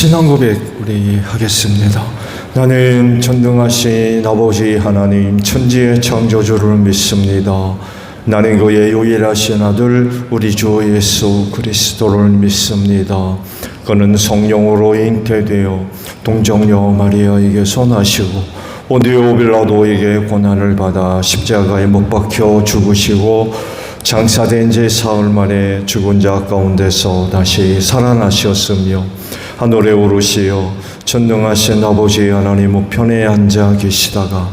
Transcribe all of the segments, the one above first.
신앙 고백 우리 하겠습니다. 나는 전능하신 아버지 하나님 천지의 창조주를 믿습니다. 나는 그의 유일하신 아들 우리 주 예수 그리스도를 믿습니다. 그는 성령으로 잉태되어 동정녀 마리아에게서 나시고 본디오 빌라도에게 고난을 받아 십자가에 못 박혀 죽으시고 장사된 지 사흘 만에 죽은 자 가운데서 다시 살아나셨으며 하늘에 오르시어 전능하신 아버지 하나님 우편에 앉아 계시다가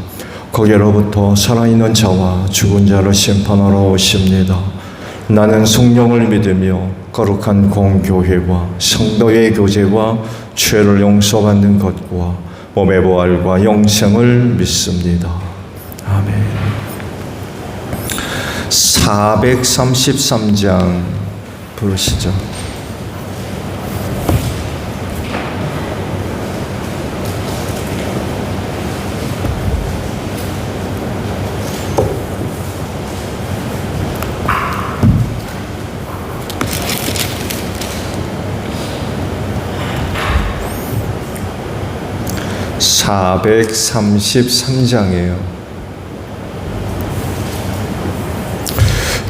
거기로부터 살아있는 자와 죽은 자를 심판하러 오십니다. 나는 성령을 믿으며 거룩한 공교회와 성도의 교제와 죄를 용서받는 것과 몸의 부활과 영생을 믿습니다. 아멘. 433장 부르시죠. (433장이에요)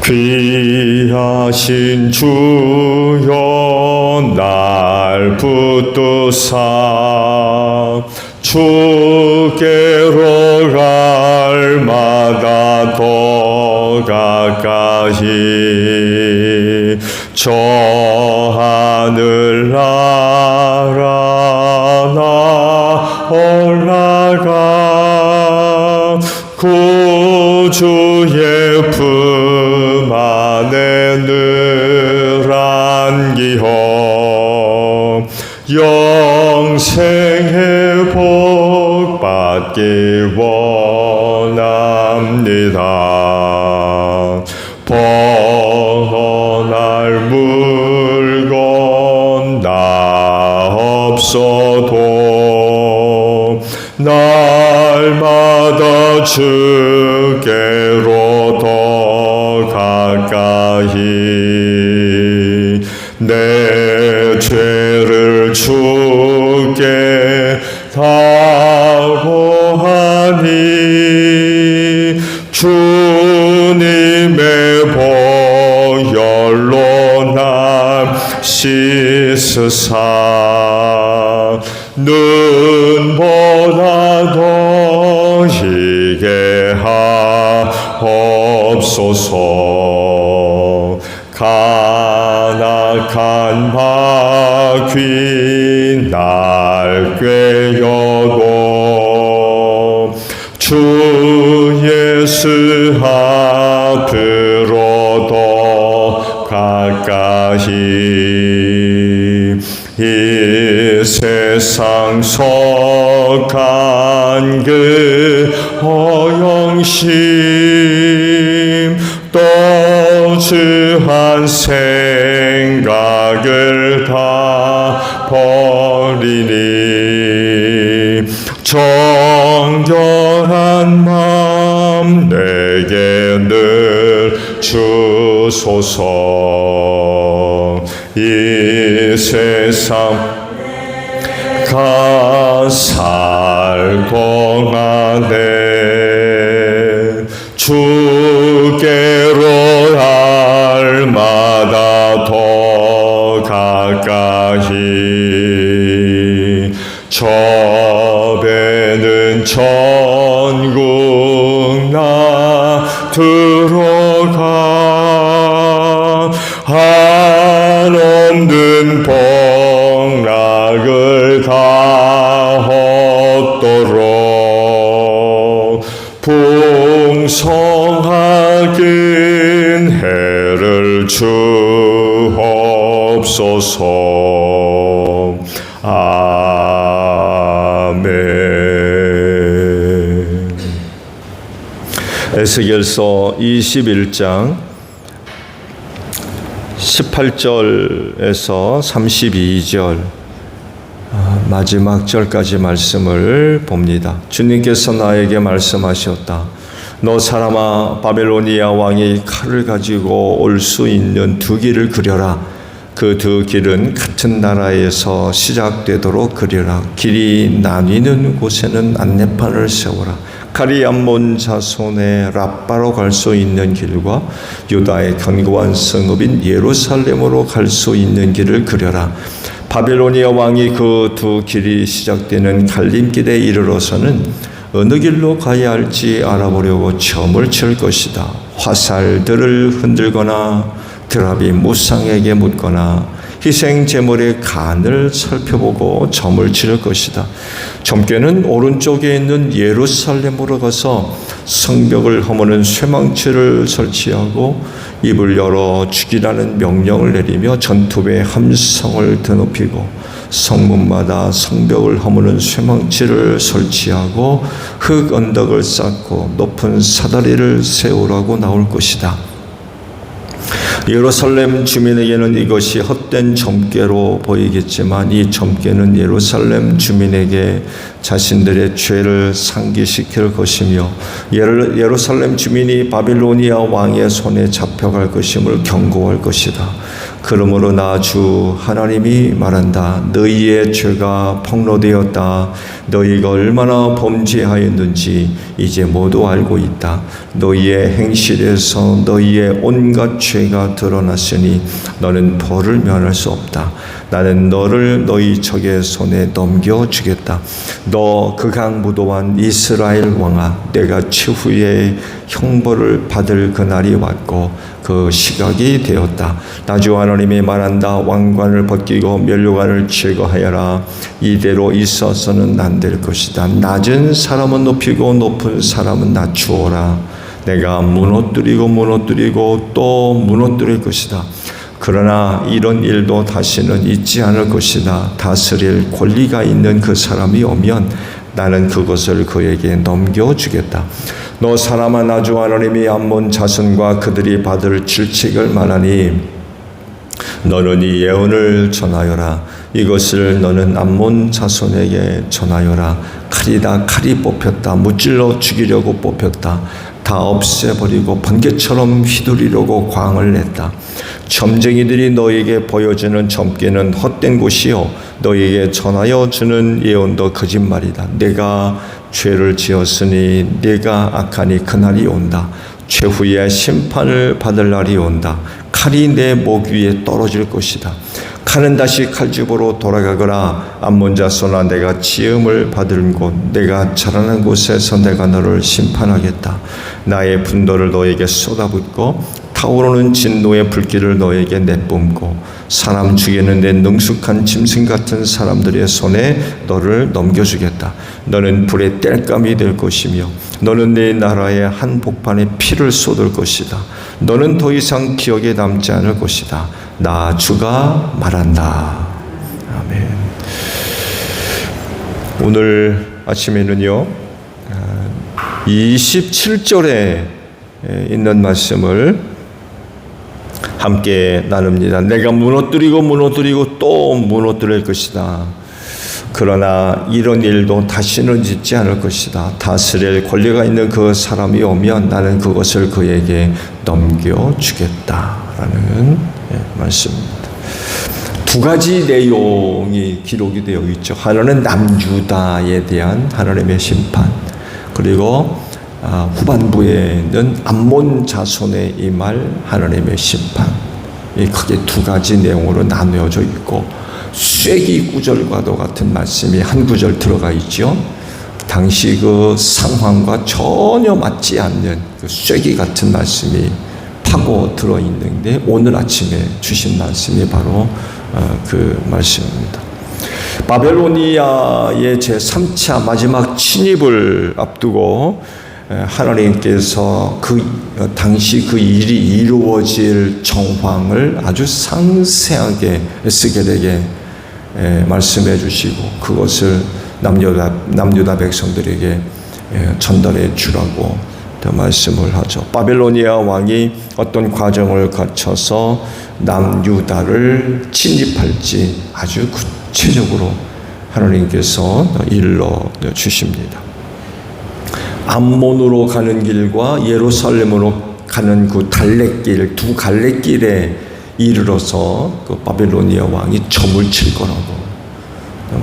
귀하신 주여 날 붙드사 주께로 갈 마다 더 가까이 저 하늘 나라 나 올라가 구주의 품 안에 늘 안기어 영생의 복 받기 원합니다. 번할 물건 나 없어도 날마다 주께로 더 가까이 내 죄를 주께 다고하니 주님의 보혈로 날 씻으사 눈보다 더 희게 하옵소서. 간악한 바퀴 날 꿰어도 주 예수 앞으로 더 가까이 이 세상 속한 그 허영심 또주한 생각을 다 버리니 정결한 마음 내게 늘 주소서. 이 세상 살 동안에 주께로 날마다 더 가까이 저 배는 천국 나 들어가 한없는 복락을 다 얻도록 풍성하긴 해를 주옵소서. 아멘. 에스겔서 21장 18절에서 32절 마지막 절까지 말씀을 봅니다. 주님께서 나에게 말씀하셨다. 너 사람아, 바벨로니아 왕이 칼을 가지고 올 수 있는 두 길을 그려라. 그 두 길은 같은 나라에서 시작되도록 그리라. 길이 나뉘는 곳에는 안내판을 세우라. 가리 암몬 자손의 라빠로 갈 수 있는 길과 유다의 견고한 성읍인 예루살렘으로 갈 수 있는 길을 그려라. 바빌로니아 왕이 그 두 길이 시작되는 갈림길에 이르러서는 어느 길로 가야 할지 알아보려고 점을 칠 것이다. 화살들을 흔들거나 드랍이 무상에게 묻거나 희생 제물의 간을 살펴보고 점을 칠 것이다. 점괘는 오른쪽에 있는 예루살렘으로 가서 성벽을 허무는 쇠망치를 설치하고 입을 열어 죽이라는 명령을 내리며 전투배의 함성을 드높이고 성문마다 성벽을 허무는 쇠망치를 설치하고 흙 언덕을 쌓고 높은 사다리를 세우라고 나올 것이다. 예루살렘 주민에게는 이것이 헛된 점괘로 보이겠지만 이 점괘는 예루살렘 주민에게 자신들의 죄를 상기시킬 것이며 예루살렘 주민이 바빌로니아 왕의 손에 잡혀갈 것임을 경고할 것이다. 그러므로 나 주 하나님이 말한다. 너희의 죄가 폭로되었다. 너희가 얼마나 범죄하였는지 이제 모두 알고 있다. 너희의 행실에서 너희의 온갖 죄가 드러났으니 너는 벌을 면할 수 없다. 나는 너를 너희 적의 손에 넘겨주겠다. 너 극악무도한 이스라엘 왕아, 내가 최후의 형벌을 받을 그날이 왔고 그 시각이 되었다. 나 주 하나님이 말한다. 왕관을 벗기고 면류관을 제거하여라. 이대로 있어서는 안 될 것이다. 낮은 사람은 높이고 높은 사람은 낮추어라. 내가 무너뜨리고 또 무너뜨릴 것이다. 그러나 이런 일도 다시는 있지 않을 것이다. 다스릴 권리가 있는 그 사람이 오면 나는 그것을 그에게 넘겨주겠다. 너 사람아, 나 주 하나님이 암몬 자손과 그들이 받을 질책을 말하니 너는 이 예언을 전하여라. 이것을 너는 암몬 자손에게 전하여라. 칼이다. 칼이 뽑혔다. 무찔러 죽이려고 뽑혔다. 다 없애버리고 번개처럼 휘두르려고 광을 냈다. 점쟁이들이 너에게 보여주는 점괘는 헛된 곳이요 너에게 전하여 주는 예언도 거짓말이다. 내가 죄를 지었으니 내가 악하니 그날이 온다. 최후의 심판을 받을 날이 온다. 칼이 내 목 위에 떨어질 것이다. 칼은 다시 칼집으로 돌아가거라. 암몬 자손아, 내가 지음을 받은 곳, 내가 자라난 곳에서 내가 너를 심판하겠다. 나의 분노를 너에게 쏟아붓고 타오르는 진노의 불길을 너에게 내뿜고 사람 죽이는 데 능숙한 짐승 같은 사람들의 손에 너를 넘겨주겠다. 너는 불의 땔감이 될 것이며 너는 내 나라의 한복판에 피를 쏟을 것이다. 너는 더 이상 기억에 남지 않을 것이다. 나 주가 말한다. 아멘. 오늘 아침에는요 27절에 있는 말씀을 함께 나눕니다. 내가 무너뜨리고 또 무너뜨릴 것이다. 그러나 이런 일도 다시는 짓지 않을 것이다. 다스릴 권리가 있는 그 사람이 오면 나는 그것을 그에게 넘겨주겠다라는 말씀입니다. 두 가지 내용이 기록이 되어 있죠. 하나는 남유다에 대한 하나님의 심판, 그리고 후반부에는 암몬 자손에 임할 하나님의 심판. 크게 두 가지 내용으로 나누어져 있고 쇠기 구절과도 같은 말씀이 한 구절 들어가 있죠. 당시 그 상황과 전혀 맞지 않는 그 쇠기 같은 말씀이 파고 들어있는데 오늘 아침에 주신 말씀이 바로 그 말씀입니다. 바벨로니아의 제3차 마지막 침입을 앞두고 하나님께서 그 당시 그 일이 이루어질 정황을 아주 상세하게 에스겔에게 말씀해 주시고 그것을 남유다 백성들에게 전달해 주라고 말씀을 하죠. 바벨로니아 왕이 어떤 과정을 거쳐서 남유다를 침입할지 아주 구체적으로 하나님께서 일러 주십니다. 암몬으로 가는 길과 예루살렘으로 가는 그 갈래길, 두 갈래길에 이르러서 그 바벨로니아 왕이 점을 칠 거라고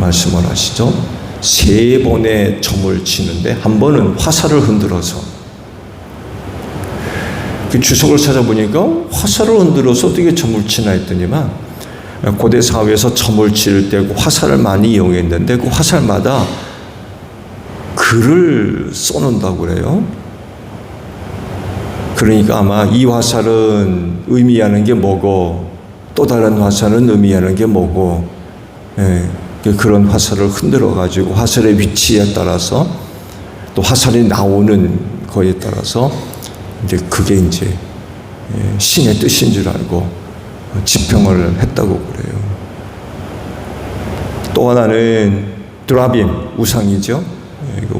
말씀을 하시죠. 3번의 점을 치는데 한 번은 화살을 흔들어서, 그 주석을 찾아보니까 화살을 흔들어서 어떻게 점을 치나 했더니만 고대 사회에서 점을 칠 때 그 화살을 많이 이용했는데 그 화살마다 글을 써놓는다고 그래요. 그러니까 아마 이 화살은 의미하는 게 뭐고 또 다른 화살은 의미하는 게 뭐고, 그런 화살을 흔들어 가지고 화살의 위치에 따라서 또 화살이 나오는 거에 따라서 이제 그게 이제 신의 뜻인 줄 알고 지평을 했다고 그래요. 또 하나는 드라빔, 우상이죠.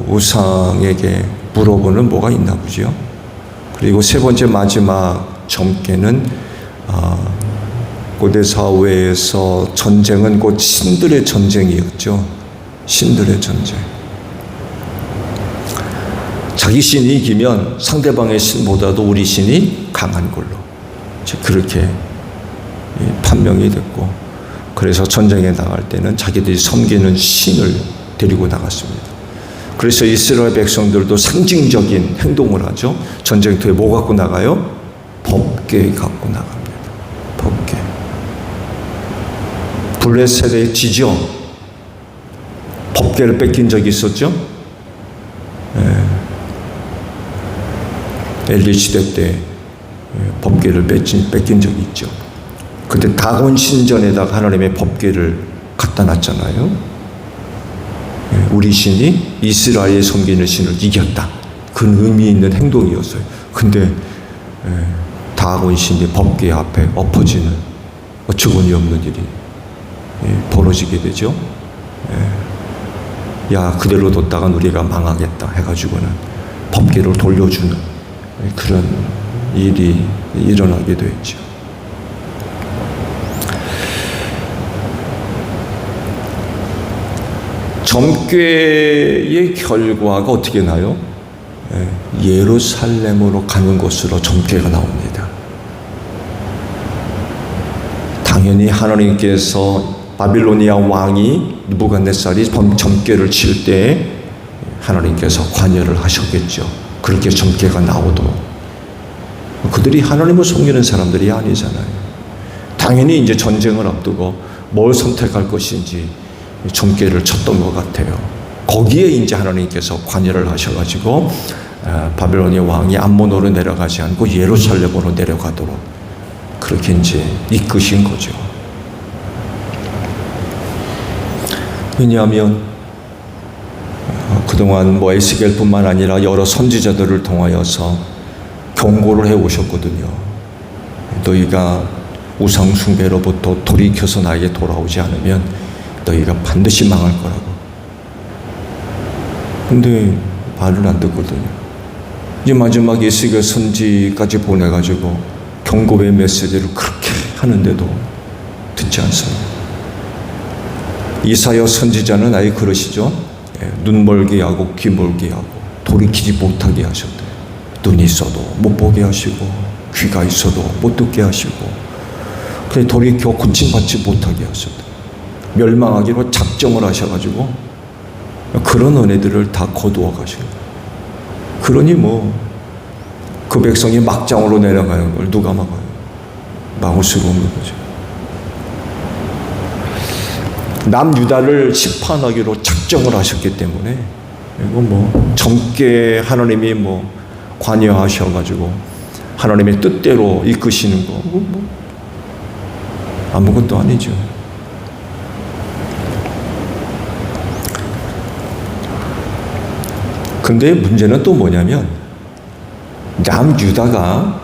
우상에게 물어보는 뭐가 있나 보죠. 그리고 세 번째 마지막 점괘는 고대 사회에서 전쟁은 곧 신들의 전쟁이었죠. 신들의 전쟁. 자기 신이 이기면 상대방의 신보다도 우리 신이 강한 걸로 그렇게 판명이 됐고, 그래서 전쟁에 나갈 때는 자기들이 섬기는 신을 데리고 나갔습니다. 그래서 이스라엘 백성들도 상징적인 행동을 하죠. 전쟁터에 뭐 갖고 나가요? 법궤 갖고 나갑니다. 법궤. 블레셋의 지죠. 법궤를 뺏긴 적이 있었죠. 엘리 시대 때 법궤를 뺏긴 적이 있죠. 그때 다곤 신전에다가 하나님의 법궤를 갖다 놨잖아요. 우리 신이 이스라엘에 섬기는 신을 이겼다. 그런 의미 있는 행동이었어요. 근데 다곤 신이 법궤 앞에 엎어지는 어처구니 없는 일이 벌어지게 되죠. 야, 그대로 뒀다간 우리가 망하겠다 해가지고는 법궤를 돌려주는 그런 일이 일어나게 됐죠. 점괘의 결과가 어떻게 나요? 예루살렘으로 가는 것으로 점괘가 나옵니다. 당연히 하나님께서 바빌로니아 왕이 느부갓네살이 점괘를 칠 때 하나님께서 관여를 하셨겠죠. 그렇게 점괘가 나오도록. 그들이 하나님을 섬기는 사람들이 아니잖아요. 당연히 이제 전쟁을 앞두고 뭘 선택할 것인지 점괘를 쳤던 것 같아요. 거기에 이제 하나님께서 관여를 하셔가지고 바벨로니아 왕이 암몬으로 내려가지 않고 예루살렘으로 내려가도록 그렇게 이제 이끄신 거죠. 왜냐하면 그동안 뭐 에스겔뿐만 아니라 여러 선지자들을 통하여서 경고를 해오셨거든요. 너희가 우상 숭배로부터 돌이켜서 나에게 돌아오지 않으면 너희가 반드시 망할 거라고. 근데 말을 안 듣거든요. 이제 마지막 에스겔 선지까지 보내가지고 경고의 메시지를 그렇게 하는데도 듣지 않습니다. 이사야 선지자는 아예 그러시죠. 눈 멀게 하고 귀 멀게 하고 돌이키지 못하게 하셨대요. 눈이 있어도 못 보게 하시고 귀가 있어도 못 듣게 하시고 그래 돌이켜 고침받지 못하게 하셨대요. 멸망하기로 작정을 하셔가지고 그런 은혜들을 다 거두어 가시고, 그러니 뭐 그 백성이 막장으로 내려가는 걸 누가 막아요? 막을 수가 없는 거죠. 남유다를 심판하기로 작정을 하셨기 때문에 이거 뭐 젊게 하나님이 뭐 관여하셔가지고 하나님의 뜻대로 이끄시는 거 뭐 아무것도 아니죠. 근데 문제는 또 뭐냐면 남유다가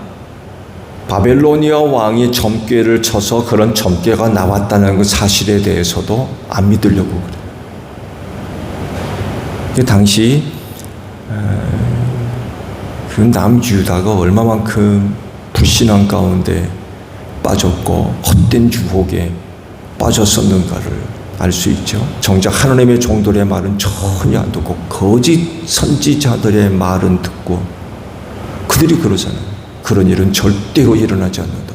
바벨로니아 왕이 점괘를 쳐서 그런 점괘가 나왔다는 그 사실에 대해서도 안 믿으려고 그래요. 그 당시 그 남유다가 얼마만큼 불신앙 가운데 빠졌고 헛된 유혹에 빠졌었는가를 알 수 있죠. 정작 하나님의 종들의 말은 전혀 안 듣고 거짓 선지자들의 말은 듣고, 그들이 그러잖아요. 그런 일은 절대로 일어나지 않는다.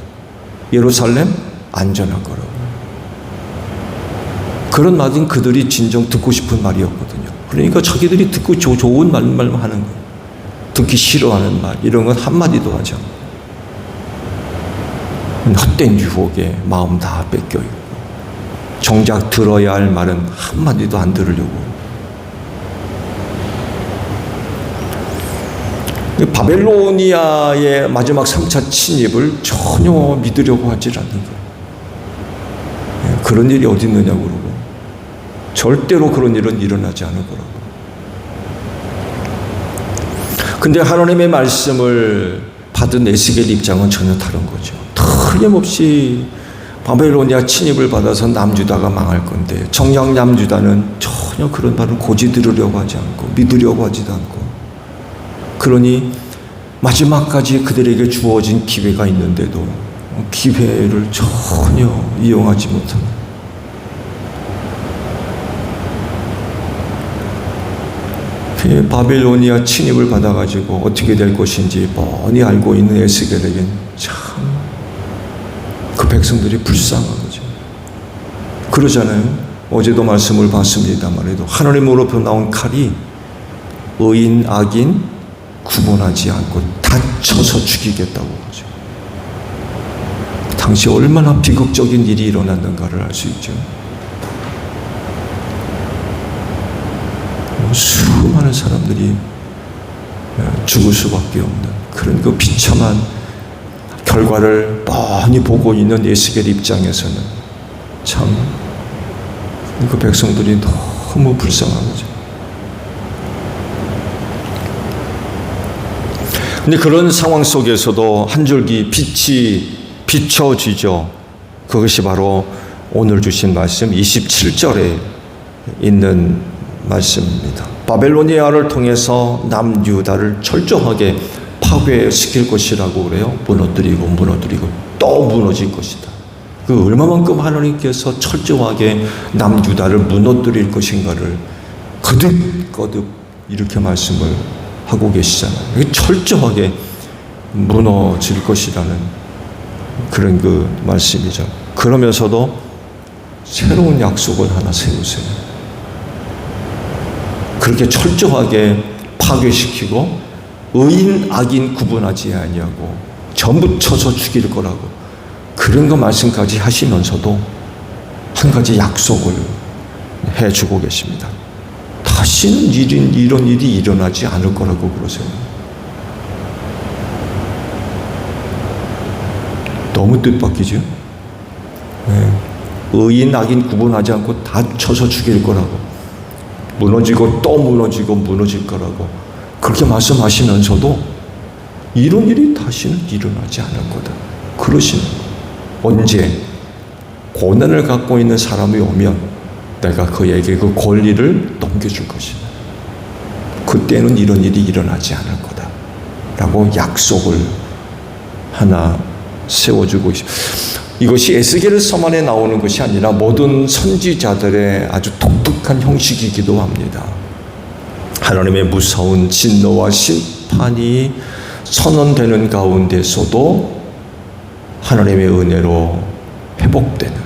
예루살렘 안전할 거라고. 그런 말은 그들이 진정 듣고 싶은 말이었거든요. 그러니까 자기들이 듣고 좋은 말만 하는 거예요. 듣기 싫어하는 말 이런 건 한마디도 하지 않고 헛된 유혹에 마음 다 뺏겨 있고 정작 들어야 할 말은 한마디도 안 들으려고. 바벨로니아의 마지막 3차 침입을 전혀 믿으려고 하질 않는 거예요. 그런 일이 어디 있느냐고 그러고 절대로 그런 일은 일어나지 않을 거라고. 근데 하나님의 말씀을 받은 에스겔 입장은 전혀 다른 거죠. 틀림없이 바벨로니아 침입을 받아서 남유다가 망할 건데 정작 남유다는 전혀 그런 말을 고지 들으려고 하지 않고 믿으려고 하지도 않고, 그러니 마지막까지 그들에게 주어진 기회가 있는데도 기회를 전혀 이용하지 못하는, 바벨로니아 침입을 받아가지고 어떻게 될 것인지 뻔히 알고 있는 에스겔에겐 참 그 백성들이 불쌍한 거죠. 그러잖아요. 어제도 말씀을 봤습니다만 해도 하나님으로부터 나온 칼이 의인 악인 구분하지 않고 다 쳐서 죽이겠다고 하죠. 당시 얼마나 비극적인 일이 일어났는가를 알 수 있죠. 수많은 사람들이 죽을 수밖에 없는 그런 그 비참한 결과를 뻔히 보고 있는 에스겔 입장에서는 참 그 백성들이 너무 불쌍한 거죠. 근데 그런 상황 속에서도 한 줄기 빛이 비춰지죠. 그것이 바로 오늘 주신 말씀 27절에 있는 말씀입니다. 바벨로니아를 통해서 남유다를 철저하게 파괴시킬 것이라고 그래요. 무너뜨리고 또 무너질 것이다. 그 얼마만큼 하나님께서 철저하게 남유다를 무너뜨릴 것인가를 거듭 이렇게 말씀을 하고 계시잖아요. 철저하게 무너질 것이라는 그런 그 말씀이죠. 그러면서도 새로운 약속을 하나 세우세요. 그렇게 철저하게 파괴시키고 의인 악인 구분하지 아니하고 전부 쳐서 죽일 거라고 그런 거 말씀까지 하시면서도 한 가지 약속을 해주고 계십니다. 다시는 이런 일이 일어나지 않을 거라고 그러세요. 너무 뜻밖이죠. 네. 의인 악인 구분하지 않고 다 쳐서 죽일 거라고, 무너지고 또 무너질 거라고 그렇게 말씀하시면서도 이런 일이 다시는 일어나지 않을 거다 그러시는 거예요. 언제 고난을 갖고 있는 사람이 오면 내가 그에게 그 권리를 넘겨줄 것이다. 그때는 이런 일이 일어나지 않을 거다 라고 약속을 하나 세워주고 있습니다. 이것이 에스겔서 안에 나오는 것이 아니라 모든 선지자들의 아주 독특한 형식이기도 합니다. 하나님의 무서운 진노와 심판이 선언되는 가운데서도 하나님의 은혜로 회복되는,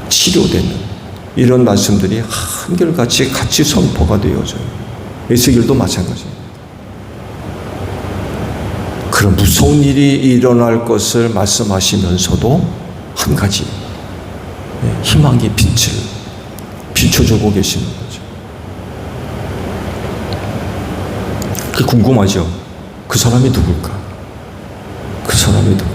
치료되는 이런 말씀들이 한결같이 같이 선포가 되어져요. 에스겔도 마찬가지입니다. 그런 무서운 일이 일어날 것을 말씀하시면서도 한 가지 희망의 빛을 비춰주고 계시는 거죠. 그게 궁금하죠? 그 사람이 누굴까? 그 사람이 누굴까?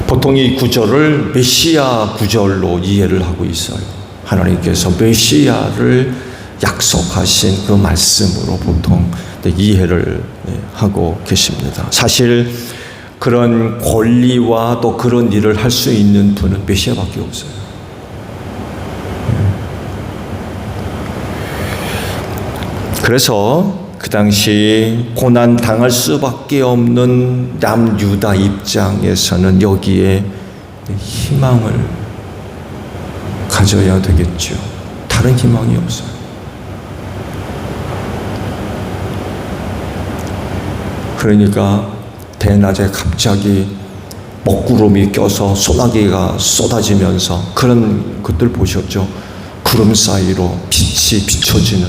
보통 이 구절을 메시아 구절로 이해를 하고 있어요. 하나님께서 메시아를 약속하신 그 말씀으로 보통 이해를 하고 계십니다. 사실 그런 권리와 또 그런 일을 할 수 있는 분은 메시아밖에 없어요. 그래서 그 당시 고난 당할 수밖에 없는 남유다 입장에서는 여기에 희망을 가져야 되겠죠. 다른 희망이 없어요. 그러니까 대낮에 갑자기 먹구름이 껴서 소나기가 쏟아지면서 그런 것들 보셨죠? 구름 사이로 빛이 비춰지는,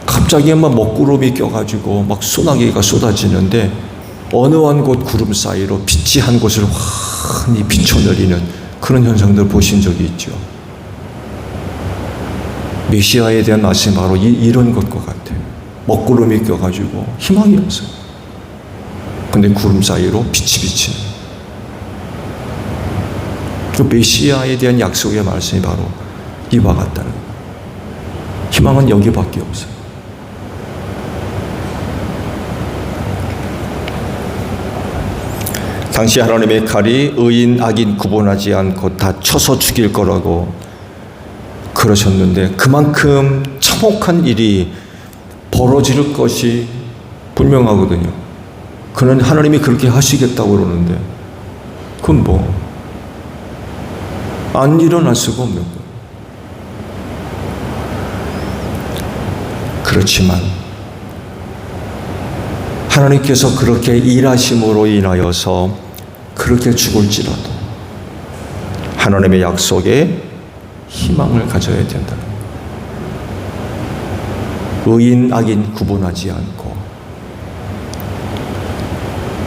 갑자기 막 먹구름이 껴가지고 막 소나기가 쏟아지는데 어느 한 곳 구름 사이로 빛이 한 곳을 환히 비춰내리는 그런 현상들 보신 적이 있죠. 메시아에 대한 말씀이 바로 이런 것과 같아요. 먹구름이 껴가지고 희망이 없어요. 근데 구름 사이로 빛이 비치는, 그 메시아에 대한 약속의 말씀이 바로 이와 같다는 거예요. 희망은 여기밖에 없어요. 당시 하나님의 칼이 의인 악인 구분하지 않고 다 쳐서 죽일 거라고 그러셨는데, 그만큼 참혹한 일이 벌어질 것이 분명하거든요. 그는 하나님이 그렇게 하시겠다고 그러는데 그건 뭐 안 일어날 수가 없는 거예요. 그렇지만 하나님께서 그렇게 일하심으로 인하여서 그렇게 죽을지라도 하나님의 약속에 희망을 가져야 된다는 거예요. 의인 악인 구분하지 않고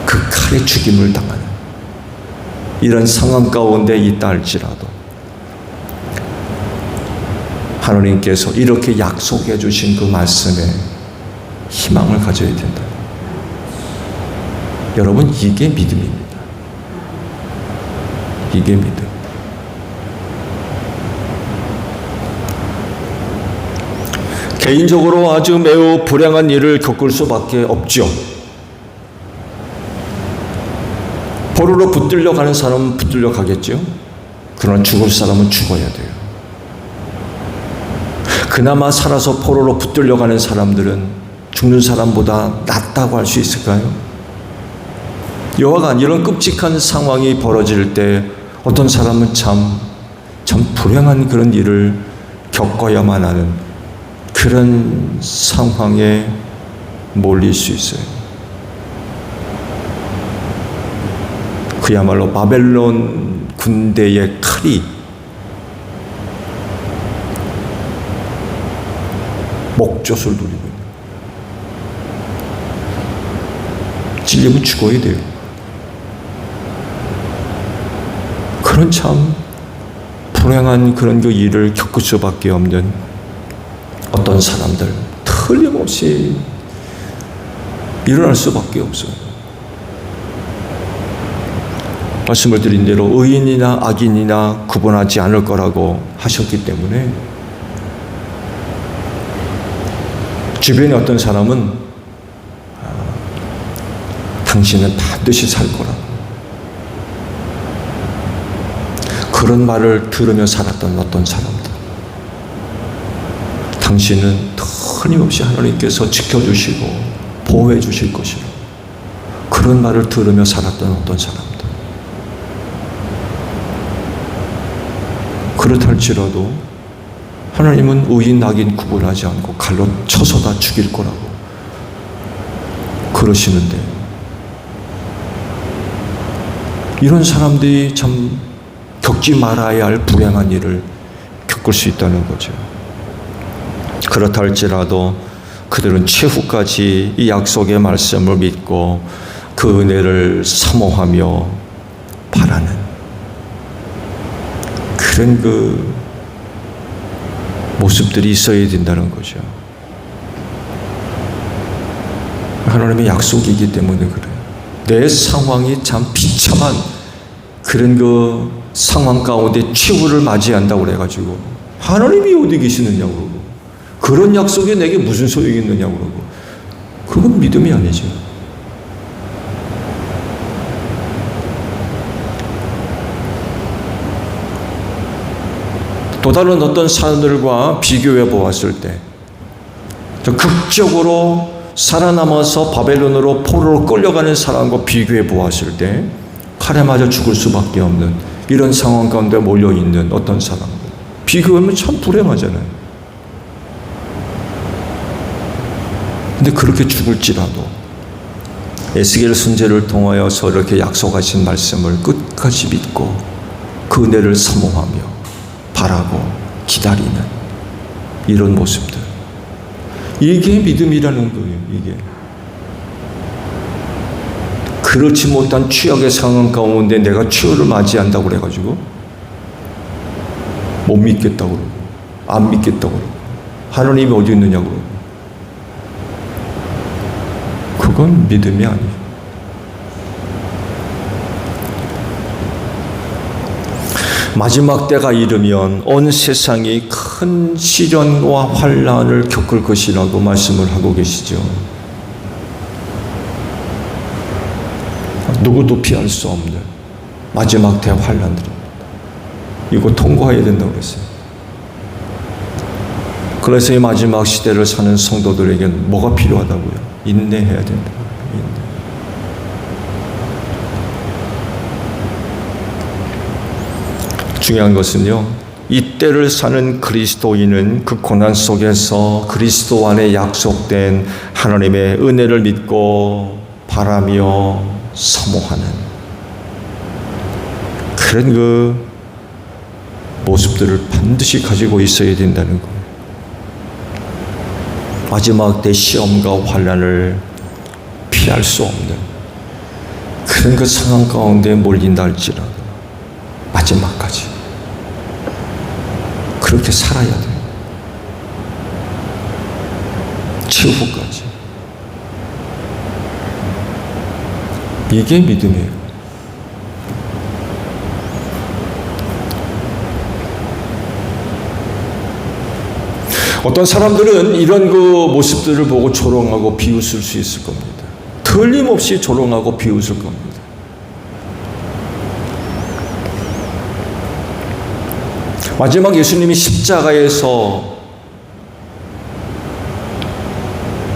그 칼에 죽임을 당하는 이런 상황 가운데 있다 할지라도 하나님께서 이렇게 약속해 주신 그 말씀에 희망을 가져야 된다. 여러분, 이게 믿음입니다. 이게 믿음. 개인적으로 아주 매우 불행한 일을 겪을 수밖에 없죠. 포로로 붙들려 가는 사람은 붙들려 가겠죠. 그러나 죽을 사람은 죽어야 돼요. 그나마 살아서 포로로 붙들려 가는 사람들은 죽는 사람보다 낫다고 할 수 있을까요? 여하간 이런 끔찍한 상황이 벌어질 때 어떤 사람은 참 불행한 그런 일을 겪어야만 하는 그런 상황에 몰릴 수 있어요. 그야말로 바벨론 군대의 칼이 목젖을 누리고 있는, 찔리면 죽어야 돼요. 그런 참 불행한 그런 그 일을 겪을 수밖에 없는 어떤 사람들, 틀림없이 일어날 수밖에 없어요. 말씀을 드린 대로 의인이나 악인이나 구분하지 않을 거라고 하셨기 때문에 주변에 어떤 사람은 당신은 반드시 살 거라고, 그런 말을 들으며 살았던 어떤 사람들, 당신은 틀림없이 하나님께서 지켜주시고 보호해 주실 것이라, 그런 말을 들으며 살았던 어떤 사람들, 그렇다 할지라도 하나님은 의인 악인 구분하지 않고 칼로 쳐서 다 죽일 거라고 그러시는데, 이런 사람들이 참 겪지 말아야 할 불행한 일을 겪을 수 있다는 거죠. 그렇다 할지라도 그들은 최후까지 이 약속의 말씀을 믿고 그 은혜를 사모하며 바라는 그런 그 모습들이 있어야 된다는 거죠. 하나님의 약속이기 때문에 그래요. 내 상황이 참 비참한 그런 그 상황 가운데 최후를 맞이한다고 그래가지고 하나님이 어디 계시느냐고 그러고, 그런 약속이 내게 무슨 소용이 있느냐고 그러고, 그건 믿음이 아니죠. 또 다른 어떤 사람들과 비교해 보았을 때 극적으로 살아남아서 바벨론으로 포로로 끌려가는 사람과 비교해 보았을 때 칼에 맞아 죽을 수밖에 없는 이런 상황 가운데 몰려있는 어떤 사람들, 비교하면 참 불행하잖아요. 근데 그렇게 죽을지라도 에스겔 선지자를 통하여서 이렇게 약속하신 말씀을 끝까지 믿고 그 은혜를 사모하며 바라고 기다리는 이런 모습들. 이게 믿음이라는 거예요. 이게. 그렇지 못한 취약의 상황 가운데 내가 치유를 맞이한다고 그래가지고 못 믿겠다고 그러고 안 믿겠다고 그러고 하나님이 어디 있느냐고 그러고 그건 믿음이 아니에요. 마지막 때가 이르면 온 세상이 큰 시련과 환난을 겪을 것이라고 말씀을 하고 계시죠. 누구도 피할 수 없는 마지막 때 환난들입니다. 이거 통과해야 된다고 그랬어요. 그래서 이 마지막 시대를 사는 성도들에게는 뭐가 필요하다고요? 인내해야 된다. 인내. 중요한 것은요, 이 때를 사는 그리스도인은 그 고난 속에서 그리스도 안에 약속된 하나님의 은혜를 믿고 바라며 사모하는 그런 그 모습들을 반드시 가지고 있어야 된다는 거예요. 마지막 때 시험과 환난을 피할 수 없는 그런 그 상황 가운데 몰린다 할지라도 마지막까지 그렇게 살아야 돼요. 최후까지. 이게 믿음이에요. 어떤 사람들은 이런 그 모습들을 보고 조롱하고 비웃을 수 있을 겁니다. 틀림없이 조롱하고 비웃을 겁니다. 마지막 예수님이 십자가에서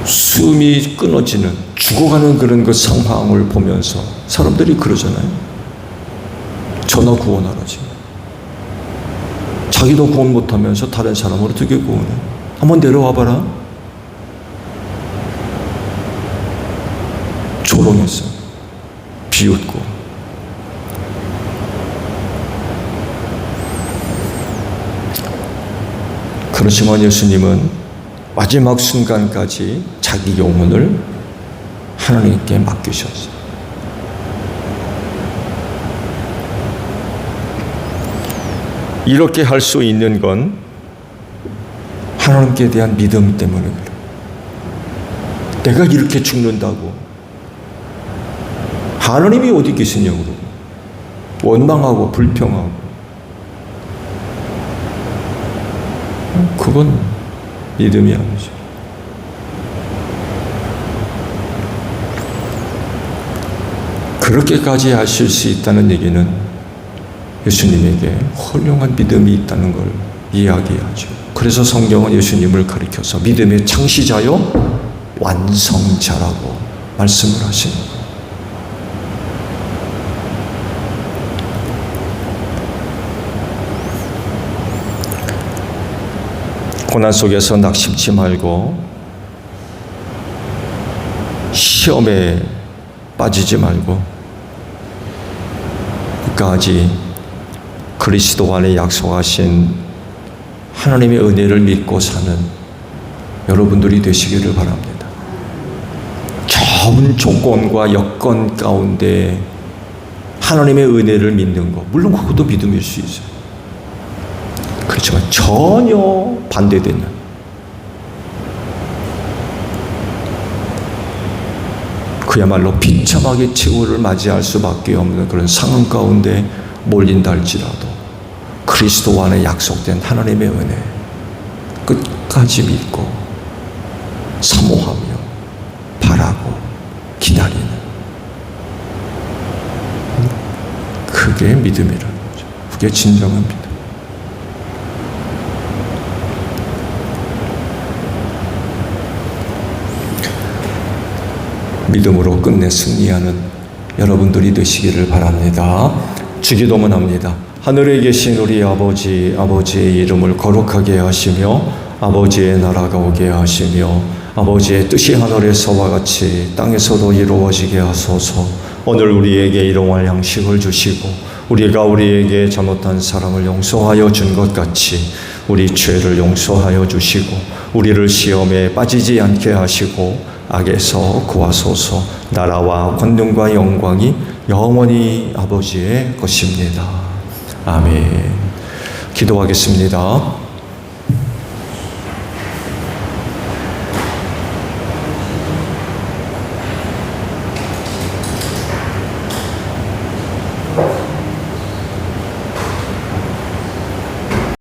숨이 끊어지는 죽어가는 그런 그 상황을 보면서 사람들이 그러잖아요. 저나 구원하라지. 자기도 구원 못하면서 다른 사람을 어떻게 구원해? 한번 내려와 봐라. 조롱했어. 비웃고. 그렇지만 예수님은 마지막 순간까지 자기 영혼을 하나님께 맡기셨어요. 이렇게 할 수 있는 건 하나님께 대한 믿음 때문에 그래요. 내가 이렇게 죽는다고 하나님이 어디 계시냐고 그러고 원망하고 불평하고 그건 믿음이 아니죠. 그렇게까지 하실 수 있다는 얘기는 예수님에게 훌륭한 믿음이 있다는 걸 이야기하죠. 그래서 성경은 예수님을 가리켜서 믿음의 창시자요 완성자라고 말씀을 하십니다. 고난 속에서 낙심치 말고 시험에 빠지지 말고 끝까지 그리스도 안에 약속하신 하나님의 은혜를 믿고 사는 여러분들이 되시기를 바랍니다. 좋은 조건과 여건 가운데 하나님의 은혜를 믿는 것, 물론 그것도 믿음일 수 있어요. 그렇지만 전혀 반대되는 그야말로 비참하게 최후를 맞이할 수밖에 없는 그런 상황 가운데 몰린다 할지라도 그리스도 안에 약속된 하나님의 은혜 끝까지 믿고 사모하며 바라고 기다리는 그게 믿음이라는 거죠. 그게 진정한 믿음. 믿음으로 끝내 승리하는 여러분들이 되시기를 바랍니다. 주기도문 합니다. 하늘에 계신 우리 아버지, 아버지의 이름을 거룩하게 하시며 아버지의 나라가 오게 하시며 아버지의 뜻이 하늘에서와 같이 땅에서도 이루어지게 하소서. 오늘 우리에게 일용할 양식을 주시고 우리가 우리에게 잘못한 사람을 용서하여 준 것 같이 우리 죄를 용서하여 주시고 우리를 시험에 빠지지 않게 하시고 악에서 구하소서. 나라와 권능과 영광이 영원히 아버지의 것입니다. 아멘. 기도하겠습니다.